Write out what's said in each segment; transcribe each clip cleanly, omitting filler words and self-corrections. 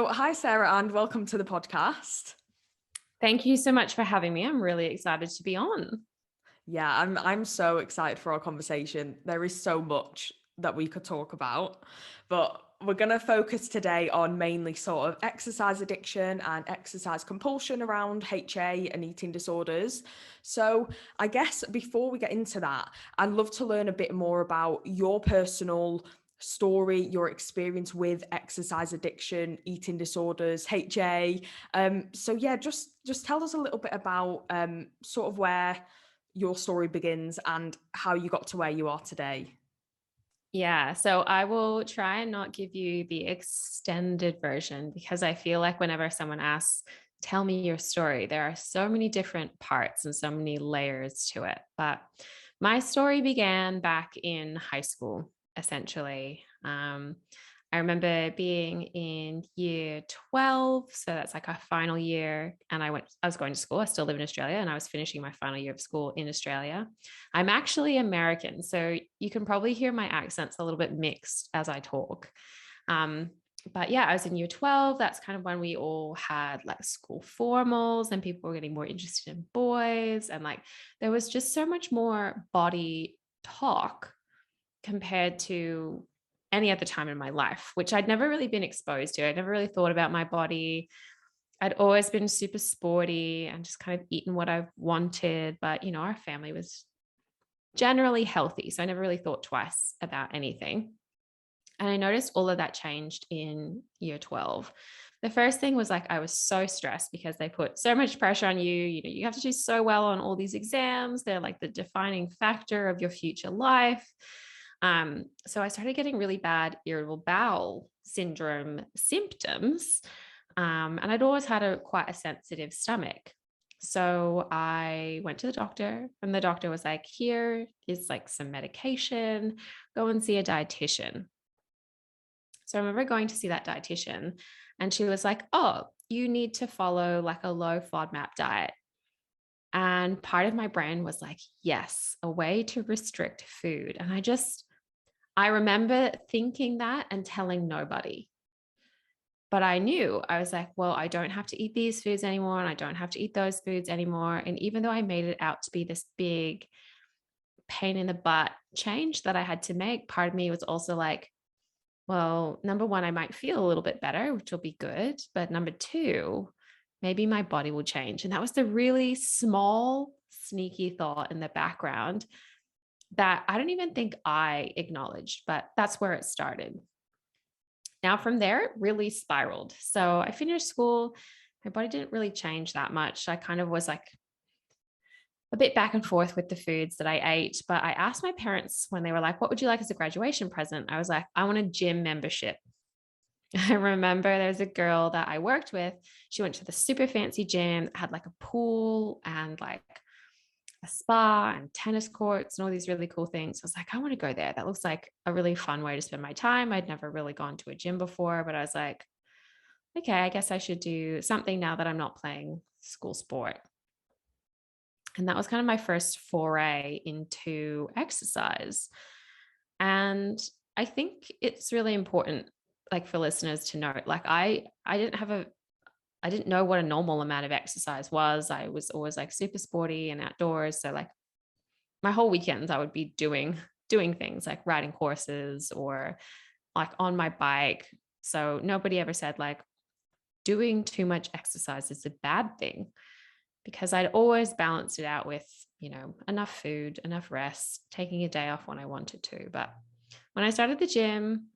So, hi, Sarah, and welcome to the podcast. Thank you so much for having me. I'm really excited to be on. Yeah, I'm so excited for our conversation. There is so much that we could talk about, but we're going to focus today on mainly sort of exercise addiction and exercise compulsion around HA and eating disorders. So, I guess before we get into that, I'd love to learn a bit more about your personal story, your experience with exercise addiction, eating disorders, HA. So yeah, just tell us a little bit about sort of where your story begins and how you got to where you are today. Yeah, so I will try and not give you the extended version because I feel like whenever someone asks, tell me your story, there are so many different parts and so many layers to it. But my story began back in high school, essentially. I remember being in year 12. So that's like our final year. And I was going to school. I still live in Australia and I was finishing my final year of school in Australia. I'm actually American. So you can probably hear my accents a little bit mixed as I talk. Um, but yeah, I was in year 12. That's kind of when we all had like school formals and people were getting more interested in boys. And like there was just so much more body talk compared to any other time in my life, which I'd never really been exposed to. I'd never really thought about my body. I'd always been super sporty and just kind of eaten what I wanted. But, our family was generally healthy. So I never really thought twice about anything. And I noticed all of that changed in year 12. The first thing was like I was so stressed because they put so much pressure on you. You have to do so well on all these exams. They're like the defining factor of your future life. So I started getting really bad irritable bowel syndrome symptoms. And I'd always had quite a sensitive stomach. So I went to the doctor and the doctor was like, here is like some medication, go and see a dietitian. So I remember going to see that dietitian and she was like, oh, you need to follow like a low FODMAP diet. And part of my brain was like, yes, a way to restrict food. And I remember thinking that and telling nobody. But I knew I was like, well, I don't have to eat these foods anymore. And I don't have to eat those foods anymore. And even though I made it out to be this big pain in the butt change that I had to make, part of me was also like, well, number one, I might feel a little bit better, which will be good. But number two, maybe my body will change. And that was the really small, sneaky thought in the background that I don't even think I acknowledged, but that's where it started. Now, from there, it really spiraled. So I finished school. My body didn't really change that much. I kind of was like a bit back and forth with the foods that I ate. But I asked my parents when they were like, what would you like as a graduation present? I was like, I want a gym membership. I remember there was a girl that I worked with. She went to the super fancy gym, had like a pool and like a spa and tennis courts and all these really cool things. I was like, I want to go there. That looks like a really fun way to spend my time. I'd never really gone to a gym before, but I was like, okay, I guess I should do something now that I'm not playing school sport. And that was kind of my first foray into exercise. And I think it's really important, like for listeners to know, like I didn't know what a normal amount of exercise was. I was always like super sporty and outdoors. So like my whole weekends I would be doing things like riding horses or like on my bike. So nobody ever said like doing too much exercise is a bad thing because I'd always balanced it out with, enough food, enough rest, taking a day off when I wanted to. But when I started the gym,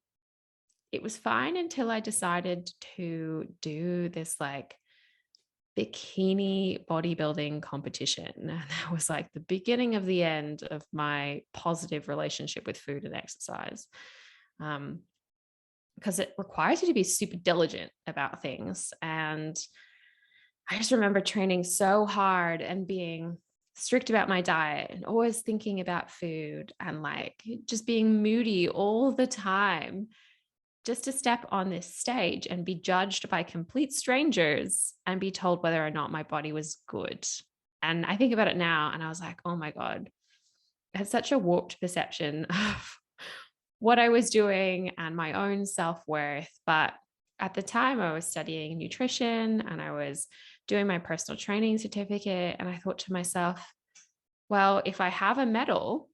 it was fine until I decided to do this like bikini bodybuilding competition. And that was like the beginning of the end of my positive relationship with food and exercise. Because it requires you to be super diligent about things. And I just remember training so hard and being strict about my diet and always thinking about food and like just being moody all the time just to step on this stage and be judged by complete strangers and be told whether or not my body was good. And I think about it now and I was like, oh my God, I had such a warped perception of what I was doing and my own self-worth. But at the time I was studying nutrition and I was doing my personal training certificate. And I thought to myself, well, if I have a medal,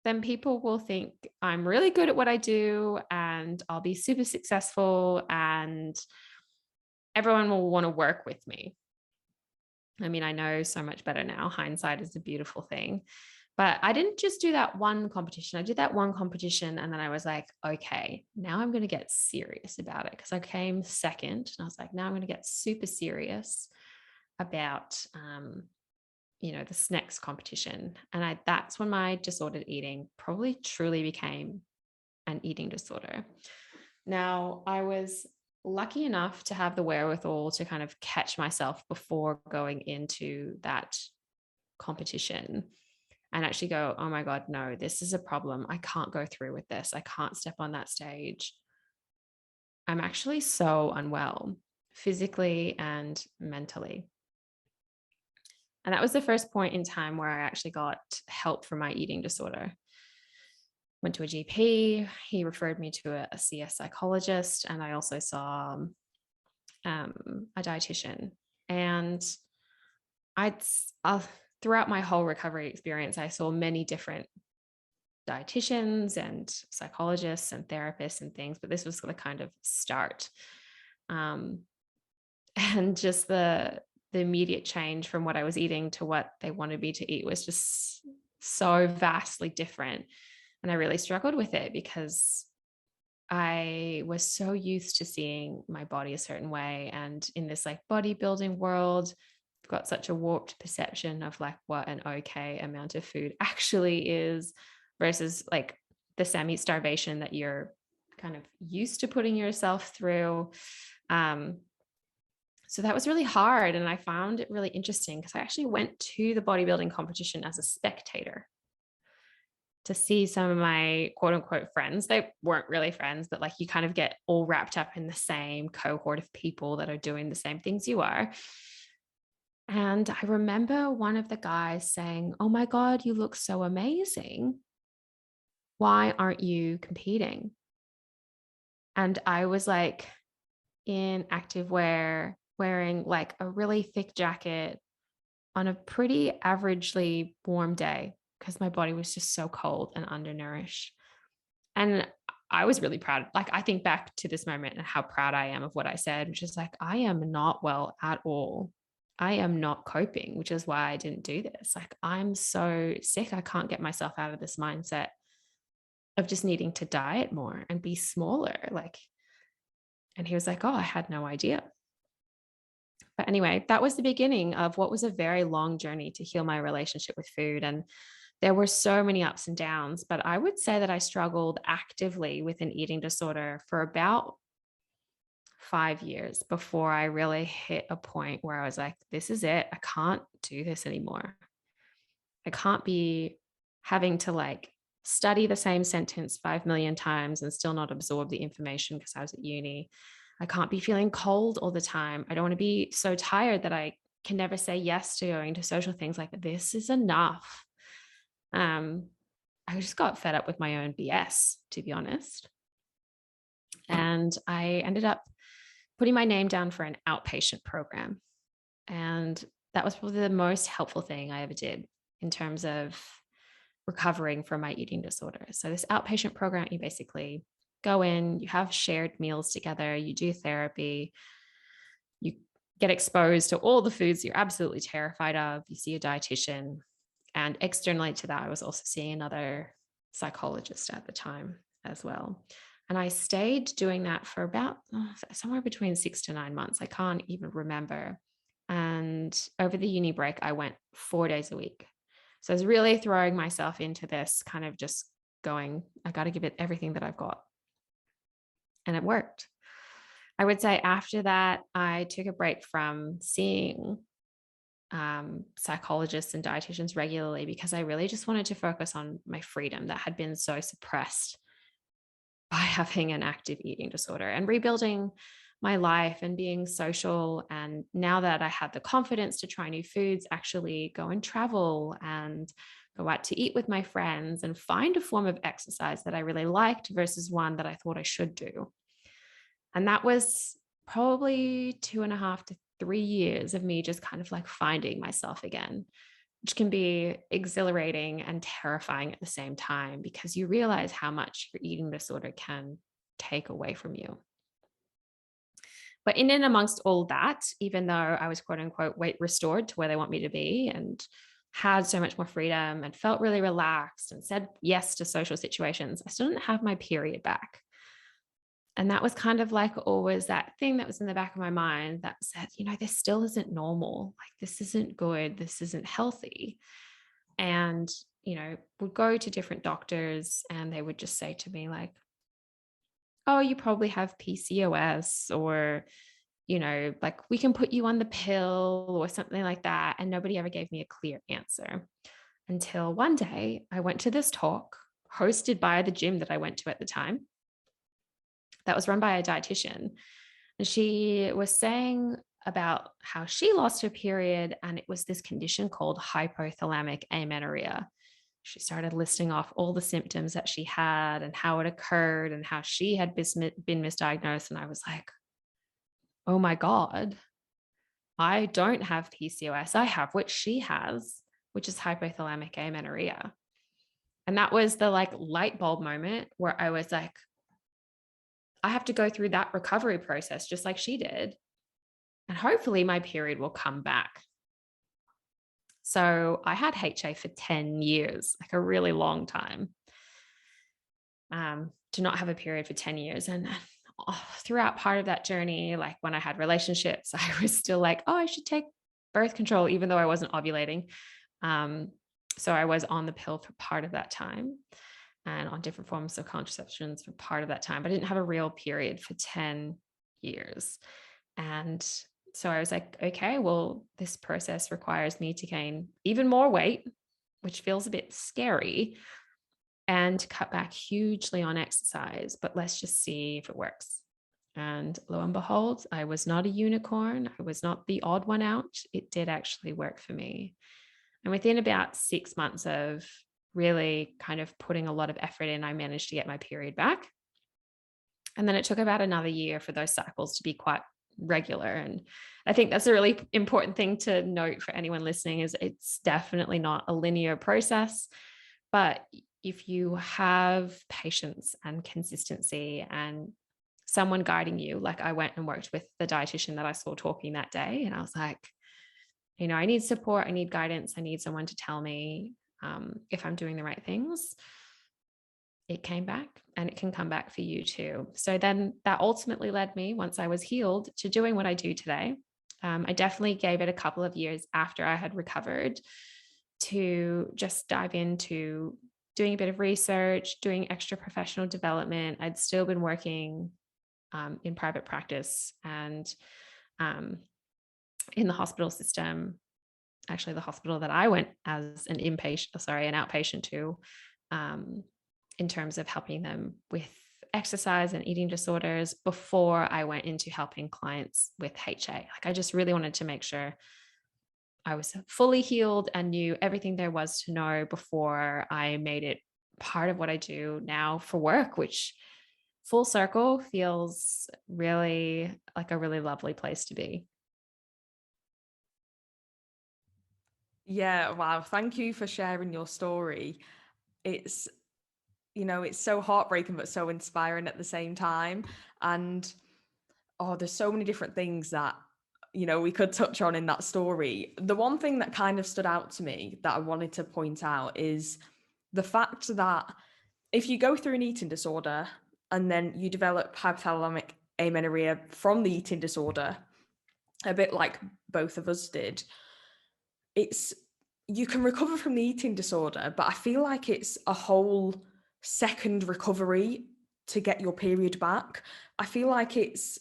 then people will think I'm really good at what I do and I'll be super successful and everyone will want to work with me. I mean, I know so much better now. Hindsight is a beautiful thing. But I didn't just do that one competition. I did that one competition and then I was like, okay, now I'm going to get serious about it because I came second. And I was like, now I'm going to get super serious about, this next competition. And that's when my disordered eating probably truly became an eating disorder. Now, I was lucky enough to have the wherewithal to kind of catch myself before going into that competition and actually go, oh my God, no, this is a problem. I can't go through with this. I can't step on that stage. I'm actually so unwell physically and mentally. And that was the first point in time where I actually got help for my eating disorder. Went to a GP, he referred me to a CS psychologist, and I also saw a dietitian. And I'd throughout my whole recovery experience, I saw many different dietitians and psychologists and therapists and things, but this was the kind of start. And just the immediate change from what I was eating to what they wanted me to eat was just so vastly different. And I really struggled with it because I was so used to seeing my body a certain way. And in this like bodybuilding world, I've got such a warped perception of like what an okay amount of food actually is versus like the semi-starvation that you're kind of used to putting yourself through. So that was really hard. And I found it really interesting because I actually went to the bodybuilding competition as a spectator to see some of my quote unquote friends. They weren't really friends, but like you kind of get all wrapped up in the same cohort of people that are doing the same things you are. And I remember one of the guys saying, oh my God, you look so amazing. Why aren't you competing? And I was like in active wear, wearing like a really thick jacket on a pretty averagely warm day because my body was just so cold and undernourished. And I was really proud. Like, I think back to this moment and how proud I am of what I said, which is like, I am not well at all. I am not coping, which is why I didn't do this. Like, I'm so sick. I can't get myself out of this mindset of just needing to diet more and be smaller. Like, and he was like, oh, I had no idea. But anyway, that was the beginning of what was a very long journey to heal my relationship with food. And there were so many ups and downs, but I would say that I struggled actively with an eating disorder for about 5 years before I really hit a point where I was like, this is it. I can't do this anymore. I can't be having to like study the same sentence 5 million times and still not absorb the information because I was at uni. I can't be feeling cold all the time. I don't want to be so tired that I can never say yes to going to social things. Like, this is enough. I just got fed up with my own BS, to be honest. And I ended up putting my name down for an outpatient program. And that was probably the most helpful thing I ever did in terms of recovering from my eating disorder. So this outpatient program, you basically go in, you have shared meals together, you do therapy, you get exposed to all the foods you're absolutely terrified of, you see a dietitian. And externally to that, I was also seeing another psychologist at the time as well. And I stayed doing that for about somewhere between 6 to 9 months. I can't even remember. And over the uni break, I went 4 days a week. So I was really throwing myself into this kind of just going, I got to give it everything that I've got. And it worked. I would say after that, I took a break from seeing psychologists and dietitians regularly because I really just wanted to focus on my freedom that had been so suppressed by having an active eating disorder and rebuilding my life and being social. And now that I had the confidence to try new foods, actually go and travel and go out to eat with my friends and find a form of exercise that I really liked versus one that I thought I should do. And that was probably 2.5 to 3 years of me just kind of like finding myself again, which can be exhilarating and terrifying at the same time because you realize how much your eating disorder can take away from you. But in and amongst all that, even though I was quote unquote weight restored to where they want me to be and had so much more freedom and felt really relaxed and said yes to social situations, I still didn't have my period back. And that was kind of like always that thing that was in the back of my mind that said, this still isn't normal. Like, this isn't good. This isn't healthy. And, would go to different doctors and they would just say to me, like, oh, you probably have PCOS, or, like, we can put you on the pill or something like that. And nobody ever gave me a clear answer until one day I went to this talk hosted by the gym that I went to at the time that was run by a dietitian. And she was saying about how she lost her period and it was this condition called hypothalamic amenorrhea. She started listing off all the symptoms that she had and how it occurred and how she had been misdiagnosed. And I was like, oh my God, I don't have PCOS. I have what she has, which is hypothalamic amenorrhea. And that was the like light bulb moment where I was like, I have to go through that recovery process just like she did. And hopefully my period will come back. So I had HA for 10 years, like a really long time, to not have a period for 10 years. And throughout part of that journey, like when I had relationships, I was still like, oh, I should take birth control, even though I wasn't ovulating. So I was on the pill for part of that time and on different forms of contraceptions for part of that time, but I didn't have a real period for 10 years. And so I was like, okay, well, this process requires me to gain even more weight, which feels a bit scary, and to cut back hugely on exercise, but let's just see if it works. And lo and behold, I was not a unicorn. I was not the odd one out. It did actually work for me. And within about 6 months of really kind of putting a lot of effort in, I managed to get my period back. And then it took about another year for those cycles to be quite regular. And I think that's a really important thing to note for anyone listening is it's definitely not a linear process, but if you have patience and consistency and someone guiding you, like I went and worked with the dietitian that I saw talking that day, and I was like, I need support, I need guidance, I need someone to tell me if I'm doing the right things. It came back, and it can come back for you too. So then that ultimately led me, once I was healed, to doing what I do today. I definitely gave it a couple of years after I had recovered to just dive into doing a bit of research, doing extra professional development. I'd still been working in private practice and in the hospital system, actually the hospital that I went as an outpatient to, in terms of helping them with exercise and eating disorders before I went into helping clients with HA. Like, I just really wanted to make sure I was fully healed and knew everything there was to know before I made it part of what I do now for work, which full circle feels really like a really lovely place to be. Yeah, wow. Thank you for sharing your story. It's, it's so heartbreaking, but so inspiring at the same time. And, oh, there's so many different things that, we could touch on in that story. The one thing that kind of stood out to me that I wanted to point out is the fact that if you go through an eating disorder and then you develop hypothalamic amenorrhea from the eating disorder, a bit like both of us did, it's you can recover from the eating disorder, but I feel like it's a whole second recovery to get your period back. I feel like it's,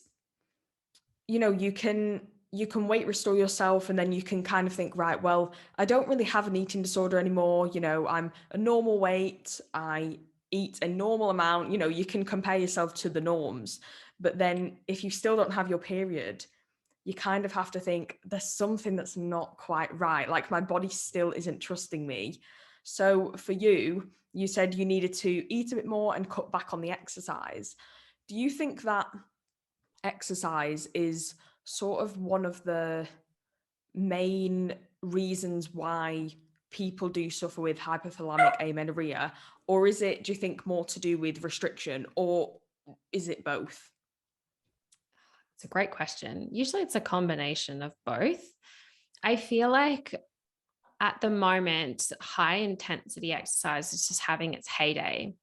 you can weight restore yourself and then you can kind of think, right, well, I don't really have an eating disorder anymore. I'm a normal weight. I eat a normal amount. You can compare yourself to the norms. But then if you still don't have your period, you kind of have to think there's something that's not quite right. Like, my body still isn't trusting me. So for you, you said you needed to eat a bit more and cut back on the exercise. Do you think that exercise is sort of one of the main reasons why people do suffer with hypothalamic amenorrhea? Or is it, do you think, more to do with restriction, or is it both? It's a great question. Usually it's a combination of both. I feel like at the moment, high intensity exercise is just having its heyday.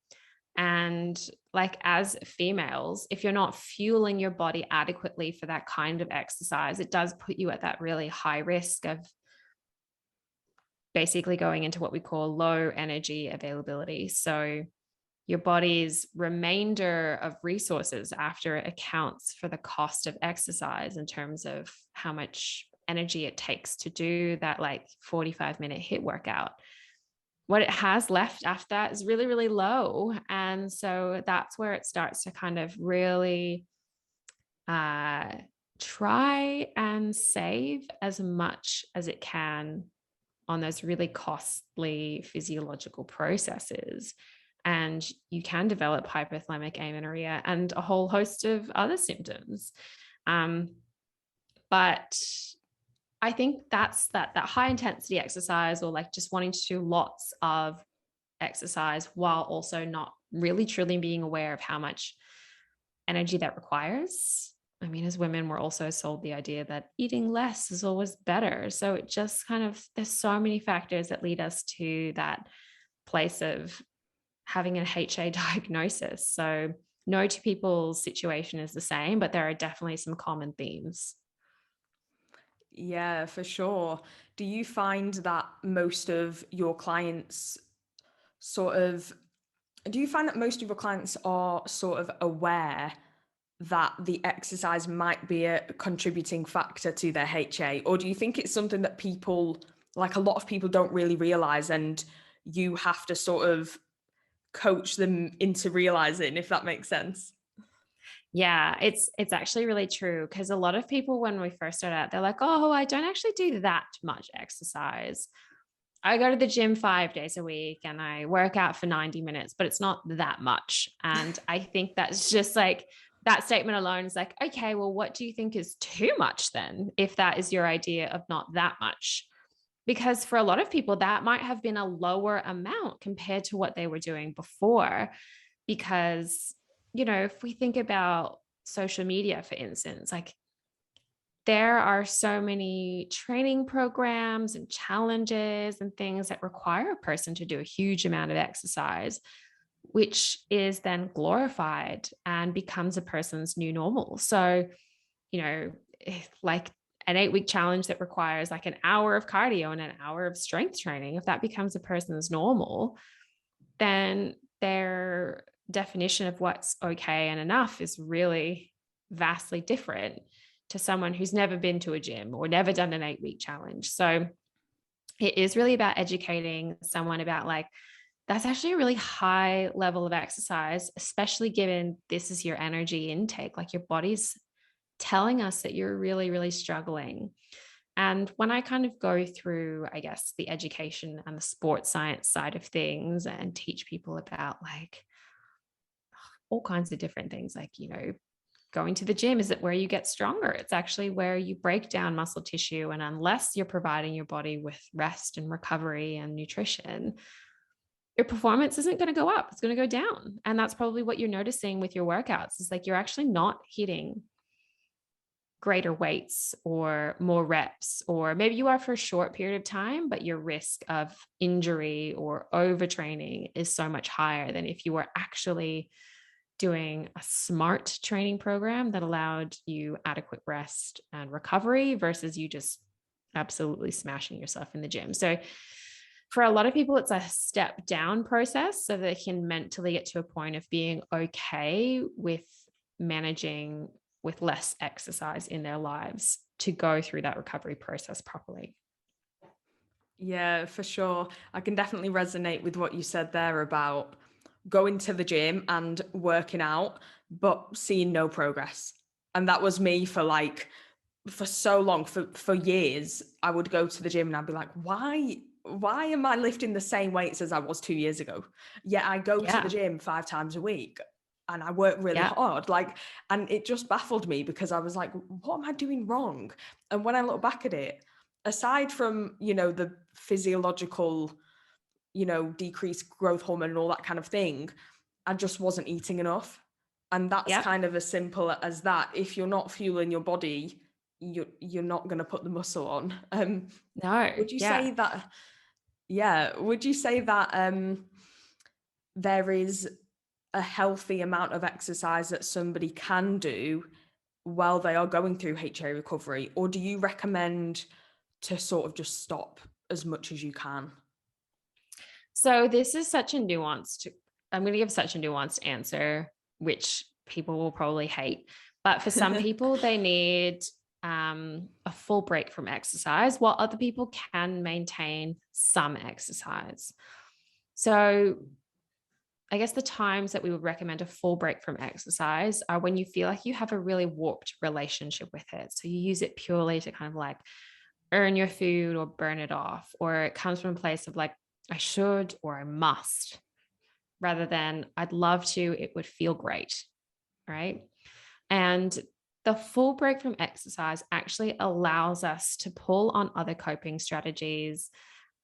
And like as females, if you're not fueling your body adequately for that kind of exercise, it does put you at that really high risk of basically going into what we call low energy availability. So your body's remainder of resources after it accounts for the cost of exercise in terms of how much energy it takes to do that like 45-minute HIIT workout. What it has left after that is really, really low. And so that's where it starts to kind of really try and save as much as it can on those really costly physiological processes. And you can develop hypothalamic amenorrhea and a whole host of other symptoms. But I think that's that high intensity exercise, or like just wanting to do lots of exercise while also not really truly being aware of how much energy that requires. I mean, as women, we're also sold the idea that eating less is always better. So it just kind of, there's so many factors that lead us to that place of having an HA diagnosis. So no two people's situation is the same, but there are definitely some common themes. Yeah, for sure. Do you find that most of your clients sort of, do you find that most of your clients are sort of aware that the exercise might be a contributing factor to their HA? Or do you think it's something that people, like a lot of people, don't really realize, and you have to sort of coach them into realizing, if that makes sense? Yeah, it's actually really true because a lot of people when we first start out, they're like, "Oh, I don't actually do that much exercise. I go to the gym 5 days a week and I work out for 90 minutes, but it's not that much." And I think that's just like that statement alone is like, okay, well, what do you think is too much then, if that is your idea of not that much? Because for a lot of people, that might have been a lower amount compared to what they were doing before. Because, if we think about social media, for instance, like there are so many training programs and challenges and things that require a person to do a huge amount of exercise, which is then glorified and becomes a person's new normal. So, like an 8-week challenge that requires like an hour of cardio and an hour of strength training, if that becomes a person's normal, then their definition of what's okay and enough is really vastly different to someone who's never been to a gym or never done an 8-week challenge. So it is really about educating someone about like, that's actually a really high level of exercise, especially given this is your energy intake. Like your body's telling us that you're really, really struggling. And when I kind of go through, I guess, the education and the sports science side of things and teach people about like all kinds of different things, like, going to the gym isn't where you get stronger. It's actually where you break down muscle tissue. And unless you're providing your body with rest and recovery and nutrition, your performance isn't going to go up. It's going to go down. And that's probably what you're noticing with your workouts is like you're actually not hitting greater weights or more reps, or maybe you are for a short period of time, but your risk of injury or overtraining is so much higher than if you were actually doing a smart training program that allowed you adequate rest and recovery versus you just absolutely smashing yourself in the gym. So for a lot of people, it's a step down process so they can mentally get to a point of being okay with managing with less exercise in their lives to go through that recovery process properly. Yeah, for sure. I can definitely resonate with what you said there about going to the gym and working out, but seeing no progress. And that was me for like, for so long, for years. I would go to the gym and I'd be like, why am I lifting the same weights as I was 2 years ago? Yeah, I go to the Yeah. gym 5 times a week. and I work really Yeah. hard. Like, and it just baffled me because I was like, what am I doing wrong? And when I look back at it, aside from, the physiological, decreased growth hormone and all that kind of thing, I just wasn't eating enough. And that's Yep. kind of as simple as that. If you're not fueling your body, you're not going to put the muscle on. No. Would you Yeah. say that, yeah, would you say that there is a healthy amount of exercise that somebody can do while they are going through HA recovery? Or do you recommend to sort of just stop as much as you can? So this is such a nuanced, I'm going to give such a nuanced answer, which people will probably hate. But for some people, they need a full break from exercise, while other people can maintain some exercise. So I guess the times that we would recommend a full break from exercise are when you feel like you have a really warped relationship with it. So you use it purely to kind of like earn your food or burn it off, or it comes from a place of like, I should or I must, rather than I'd love to, it would feel great. Right. And the full break from exercise actually allows us to pull on other coping strategies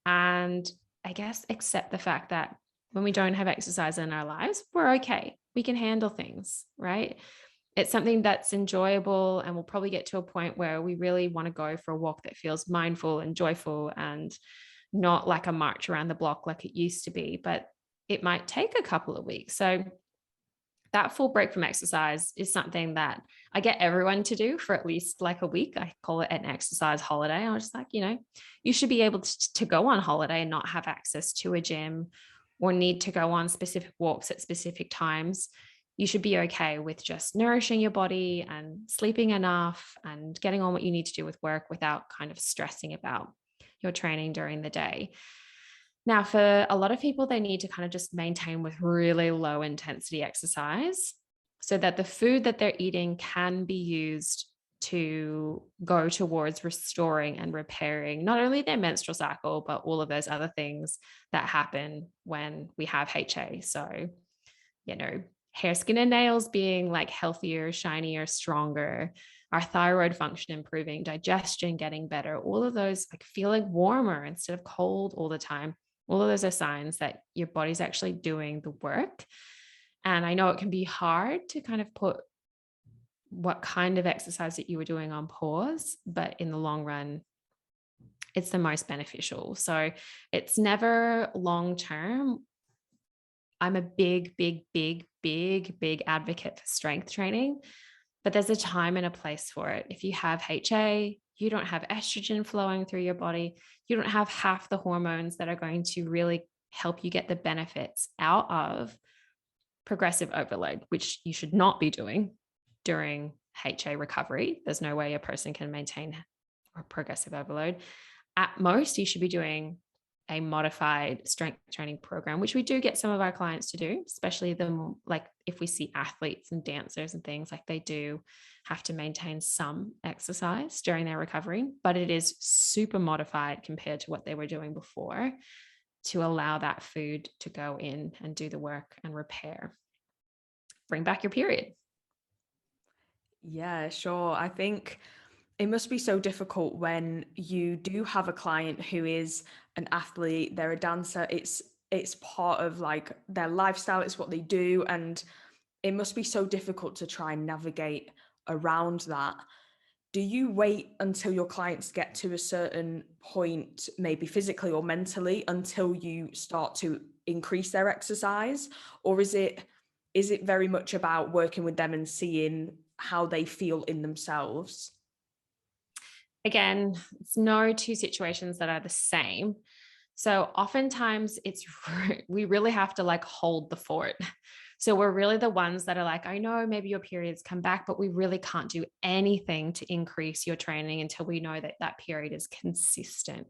and I guess accept the fact that when we don't have exercise in our lives, we're okay. We can handle things, right? It's something that's enjoyable, and we'll probably get to a point where we really want to go for a walk that feels mindful and joyful and not like a march around the block like it used to be, but it might take a couple of weeks. So that full break from exercise is something that I get everyone to do for at least like a week. I call it an exercise holiday. I was just like, you should be able to go on holiday and not have access to a gym or need to go on specific walks at specific times. You should be okay with just nourishing your body and sleeping enough and getting on what you need to do with work without kind of stressing about your training during the day. Now, for a lot of people, they need to kind of just maintain with really low intensity exercise so that the food that they're eating can be used to go towards restoring and repairing not only their menstrual cycle, but all of those other things that happen when we have HA. So, hair, skin, and nails being like healthier, shinier, stronger, our thyroid function improving, digestion getting better, all of those, like feeling warmer instead of cold all the time. All of those are signs that your body's actually doing the work. And I know it can be hard to kind of put what kind of exercise that you were doing on pause, but in the long run, it's the most beneficial. So it's never long term. I'm a big, big, big, big, big advocate for strength training, but there's a time and a place for it. If you have HA, you don't have estrogen flowing through your body. You don't have half the hormones that are going to really help you get the benefits out of progressive overload, which you should not be doing during HA recovery. There's no way a person can maintain progressive overload. At most, you should be doing a modified strength training program, which we do get some of our clients to do, especially like if we see athletes and dancers and things, like they do have to maintain some exercise during their recovery, but it is super modified compared to what they were doing before to allow that food to go in and do the work and repair. Bring back your period. Yeah, sure. I think it must be so difficult when you do have a client who is an athlete, they're a dancer, it's part of like their lifestyle, it's what they do, and it must be so difficult to try and navigate around that. Do you wait until your clients get to a certain point, maybe physically or mentally, until you start to increase their exercise? Or is it very much about working with them and seeing how they feel in themselves? Again, it's no two situations that are the same. So oftentimes we really have to like hold the fort. So we're really the ones that are like, I know maybe your periods come back, but we really can't do anything to increase your training until we know that that period is consistent.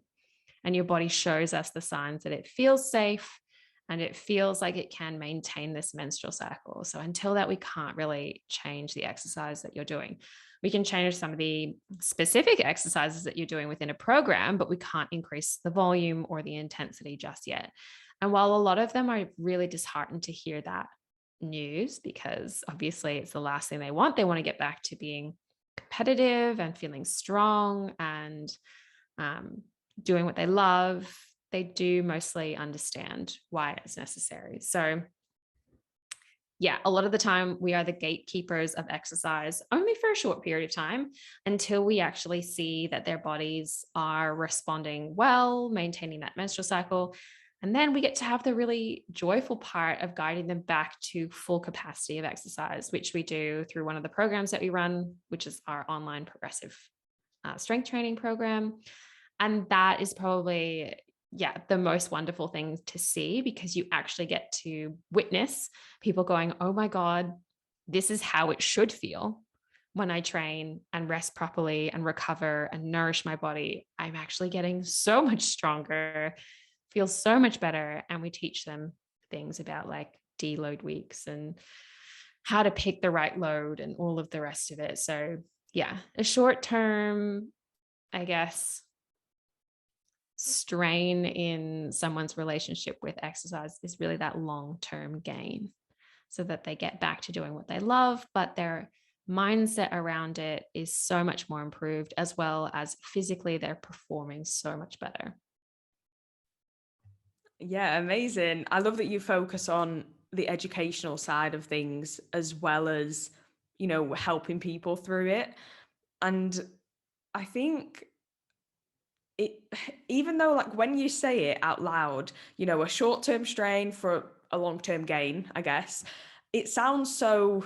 And your body shows us the signs that it feels safe and it feels like it can maintain this menstrual cycle. So until that, we can't really change the exercise that you're doing. We can change some of the specific exercises that you're doing within a program, but we can't increase the volume or the intensity just yet. And while a lot of them are really disheartened to hear that, news, because obviously it's the last thing they want. They want to get back to being competitive and feeling strong and um, doing what they love. They do mostly understand why it's necessary. So, yeah, a lot of the time we are the gatekeepers of exercise only for a short period of time until we actually see that their bodies are responding well, maintaining that menstrual cycle. And then we get to have the really joyful part of guiding them back to full capacity of exercise, which we do through one of the programs that we run, which is our online progressive strength training program. And that is probably, yeah, the most wonderful thing to see, because you actually get to witness people going, oh my God, this is how it should feel when I train and rest properly and recover and nourish my body. I'm actually getting so much stronger, feel so much better. And we teach them things about like deload weeks and how to pick the right load and all of the rest of it. So, yeah, a short term, I guess, strain in someone's relationship with exercise is really that long-term gain, so that they get back to doing what they love, but their mindset around it is so much more improved, as well as physically they're performing so much better. Yeah, amazing. I love that you focus on the educational side of things as well as, helping people through it. And I think it, even though, like, when you say it out loud, a short-term strain for a long-term gain, I guess, it sounds so,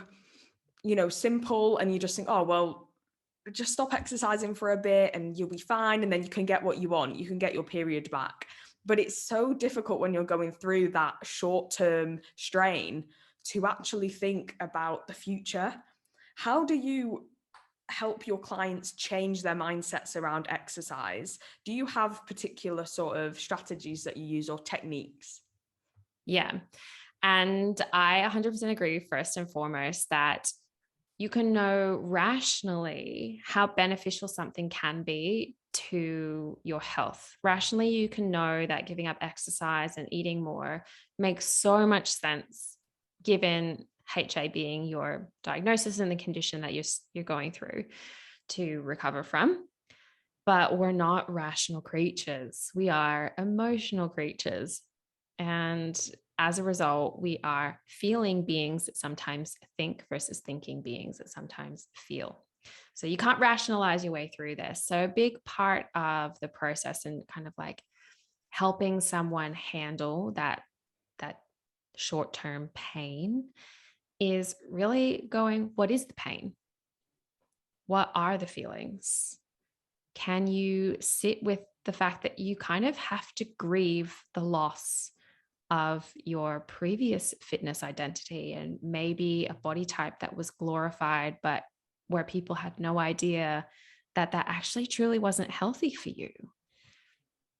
simple, and you just think, oh, well, just stop exercising for a bit and you'll be fine. And then you can get what you want. You can get your period back. But it's so difficult when you're going through that short term strain to actually think about the future. How do you help your clients change their mindsets around exercise? Do you have particular sort of strategies that you use or techniques? Yeah. And I 100% agree, first and foremost, that you can know rationally how beneficial something can be to your health. Rationally, you can know that giving up exercise and eating more makes so much sense, given HA being your diagnosis and the condition that you're going through to recover from. But we're not rational creatures. We are emotional creatures. And as a result, we are feeling beings that sometimes think versus thinking beings that sometimes feel. So you can't rationalize your way through this. So a big part of the process and kind of like helping someone handle that short-term pain is really going, what is the pain? What are the feelings? Can you sit with the fact that you kind of have to grieve the loss of your previous fitness identity and maybe a body type that was glorified, but where people had no idea that that actually truly wasn't healthy for you?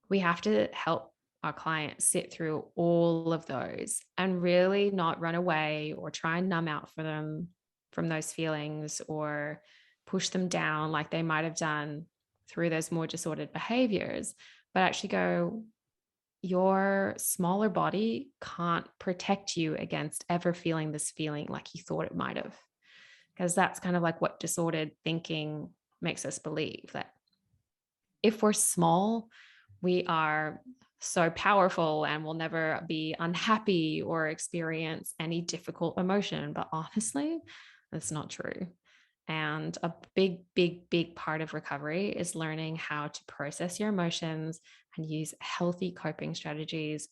We have to help our clients sit through all of those and really not run away or try and numb out for them from those feelings or push them down like they might have done through those more disordered behaviors, but actually go, your smaller body can't protect you against ever feeling this feeling like you thought it might have. Because that's kind of like what disordered thinking makes us believe, that if we're small, we are so powerful and will never be unhappy or experience any difficult emotion. But honestly, that's not true. And a big, big, big part of recovery is learning how to process your emotions and use healthy coping strategies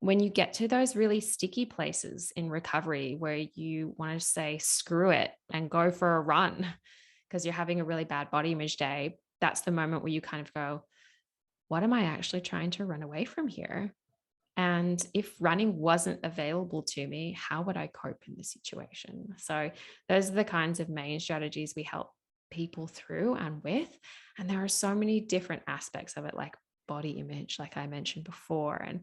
when you get to those really sticky places in recovery where you want to say, screw it and go for a run because you're having a really bad body image day. That's the moment where you kind of go, what am I actually trying to run away from here? And if running wasn't available to me, how would I cope in the situation? So those are the kinds of main strategies we help people through and with. And there are so many different aspects of it, like body image, like I mentioned before, and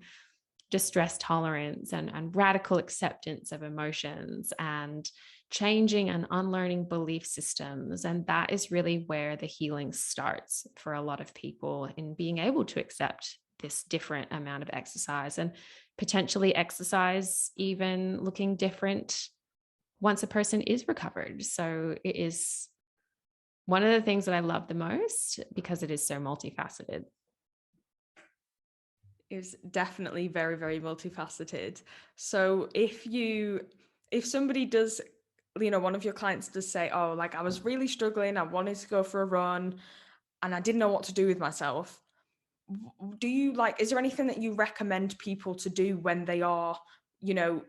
distress tolerance and radical acceptance of emotions and changing and unlearning belief systems. And that is really where the healing starts for a lot of people, in being able to accept this different amount of exercise, and potentially exercise even looking different once a person is recovered. So it is one of the things that I love the most because it is so multifaceted. Is definitely very, very multifaceted. So if somebody does, one of your clients does say, oh, like I was really struggling, I wanted to go for a run and I didn't know what to do with myself. Do you like, is there anything that you recommend people to do when they are, you know,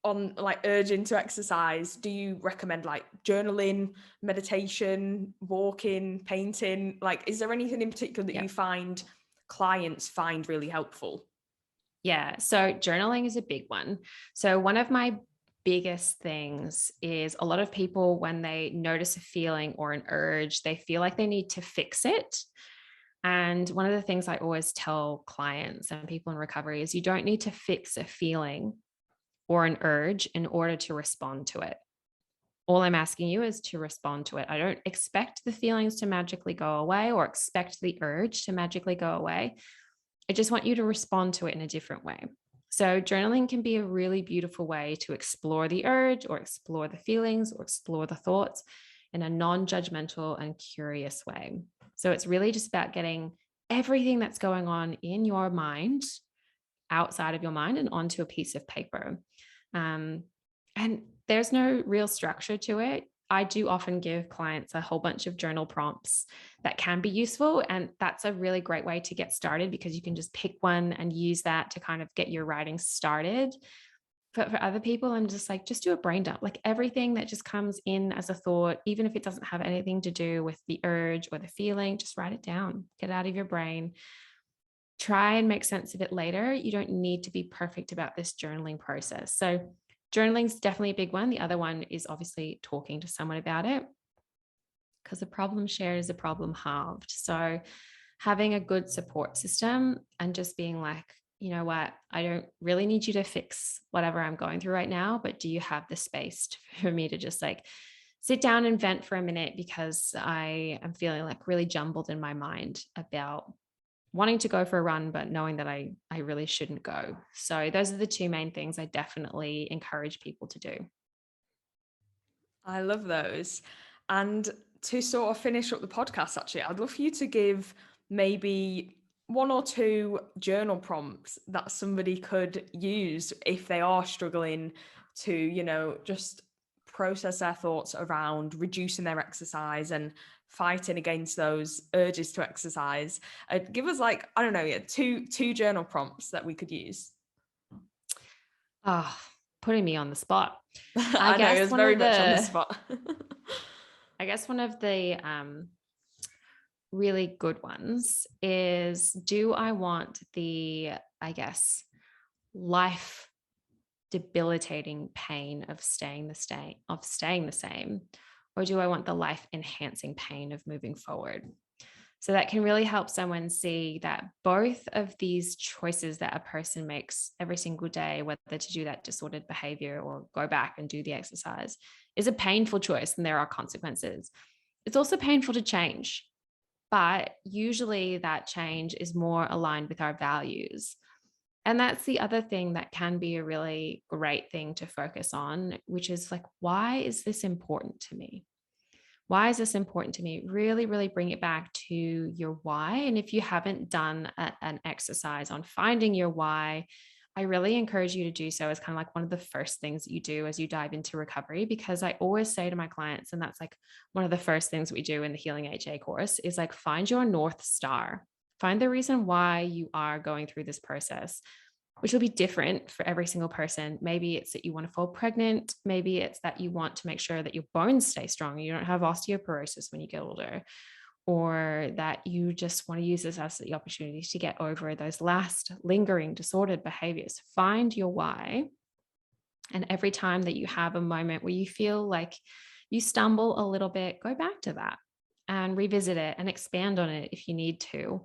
on like urging to exercise? Do you recommend like journaling, meditation, walking, painting? Like, is there anything in particular that Yeah. you find clients find really helpful? Yeah. So journaling is a big one. So one of my biggest things is a lot of people, when they notice a feeling or an urge, they feel like they need to fix it. And one of the things I always tell clients and people in recovery is you don't need to fix a feeling or an urge in order to respond to it. All I'm asking you is to respond to it. I don't expect the feelings to magically go away or expect the urge to magically go away. I just want you to respond to it in a different way. So, journaling can be a really beautiful way to explore the urge or explore the feelings or explore the thoughts in a non judgmental and curious way. So, it's really just about getting everything that's going on in your mind outside of your mind and onto a piece of paper. Um, and there's no real structure to it. I do often give clients a whole bunch of journal prompts that can be useful. And that's a really great way to get started because you can just pick one and use that to kind of get your writing started. But for other people, I'm just like, just do a brain dump. Like everything that just comes in as a thought, even if it doesn't have anything to do with the urge or the feeling, just write it down, get it out of your brain, try and make sense of it later. You don't need to be perfect about this journaling process. So, journaling is definitely a big one. The other one is obviously talking to someone about it because a problem shared is a problem halved. So, having a good support system and just being like, you know what, I don't really need you to fix whatever I'm going through right now, but do you have the space for me to just like sit down and vent for a minute because I am feeling like really jumbled in my mind about wanting to go for a run, but knowing that I really shouldn't go. So those are the two main things I definitely encourage people to do. I love those. And to sort of finish up the podcast, actually, I'd love for you to give maybe one or two journal prompts that somebody could use if they are struggling to, just process their thoughts around reducing their exercise and fighting against those urges to exercise. Give us like, I don't know, yeah, two journal prompts that we could use. Oh, putting me on the spot. I I know it guess was one very of much on the the spot. I guess one of the really good ones is, do I want the, I guess, life debilitating pain of staying the same, or do I want the life enhancing pain of moving forward? So that can really help someone see that both of these choices that a person makes every single day, whether to do that disordered behavior or go back and do the exercise, is a painful choice and there are consequences. It's also painful to change, but usually that change is more aligned with our values. And that's the other thing that can be a really great thing to focus on, which is like, why is this important to me? Why is this important to me? Really, really bring it back to your why. And if you haven't done an exercise on finding your why, I really encourage you to do so as kind of like one of the first things that you do as you dive into recovery. Because I always say to my clients, and that's like one of the first things we do in the Healing HA course, is like find your North Star, find the reason why you are going through this process, which will be different for every single person. Maybe it's that you want to fall pregnant. Maybe it's that you want to make sure that your bones stay strong. You don't have osteoporosis when you get older, or that you just want to use this as the opportunity to get over those last lingering disordered behaviors. Find your why. And every time that you have a moment where you feel like you stumble a little bit, go back to that and revisit it and expand on it if you need to.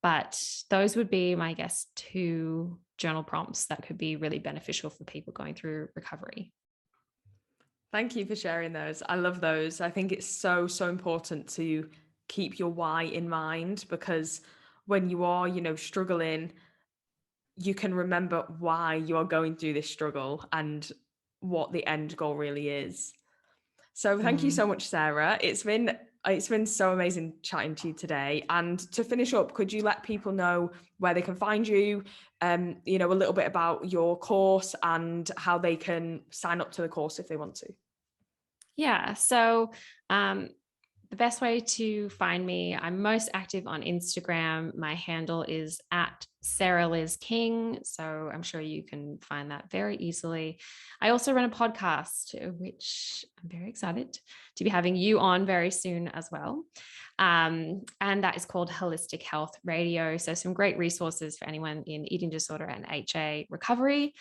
But those would be my guess two journal prompts that could be really beneficial for people going through recovery. Thank you for sharing those. I love those. I think it's so, so important to keep your why in mind because when you are, struggling, you can remember why you are going through this struggle and what the end goal really is. So thank you Mm. so much, Sarah. It's been so amazing chatting to you today. And to finish up, could you let people know where they can find you, a little bit about your course and how they can sign up to the course if they want to? Yeah. So, the best way to find me, I'm most active on Instagram. My handle is at Sarah Liz King. So I'm sure you can find that very easily. I also run a podcast, which I'm very excited to be having you on very soon as well. And that is called Holistic Health Radio. So some great resources for anyone in eating disorder and HA recovery.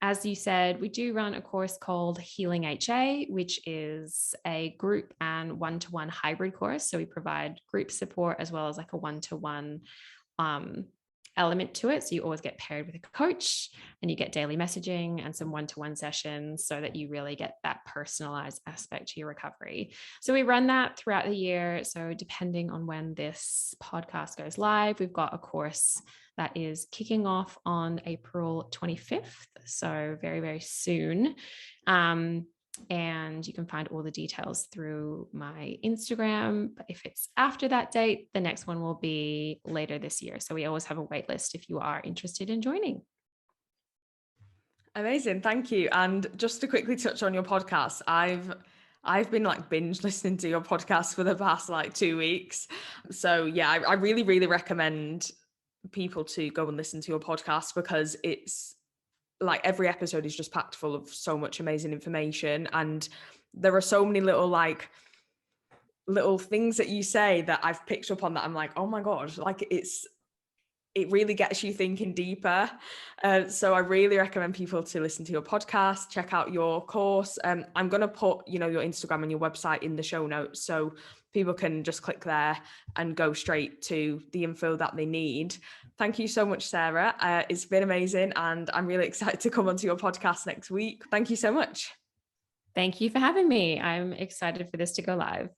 As you said, we do run a course called Healing HA, which is a group and one-to-one hybrid course. So we provide group support as well as like a one-to-one element to it. So you always get paired with a coach and you get daily messaging and some one-to-one sessions so that you really get that personalized aspect to your recovery. So we run that throughout the year. So depending on when this podcast goes live, we've got a course that is kicking off on April 25th. So very, very soon. And you can find all the details through my Instagram. But if it's after that date, the next one will be later this year. So we always have a wait list if you are interested in joining. Amazing, thank you. And just to quickly touch on your podcast, I've been like binge listening to your podcast for the past like 2 weeks. So yeah, I really, really recommend people to go and listen to your podcast because it's like every episode is just packed full of so much amazing information, and there are so many little things that you say that I've picked up on that I'm like, oh my god, like it really gets you thinking deeper. So I really recommend people to listen to your podcast, check out your course. I'm going to put, your Instagram and your website in the show notes so people can just click there and go straight to the info that they need. Thank you so much, Sarah. It's been amazing. And I'm really excited to come onto your podcast next week. Thank you so much. Thank you for having me. I'm excited for this to go live.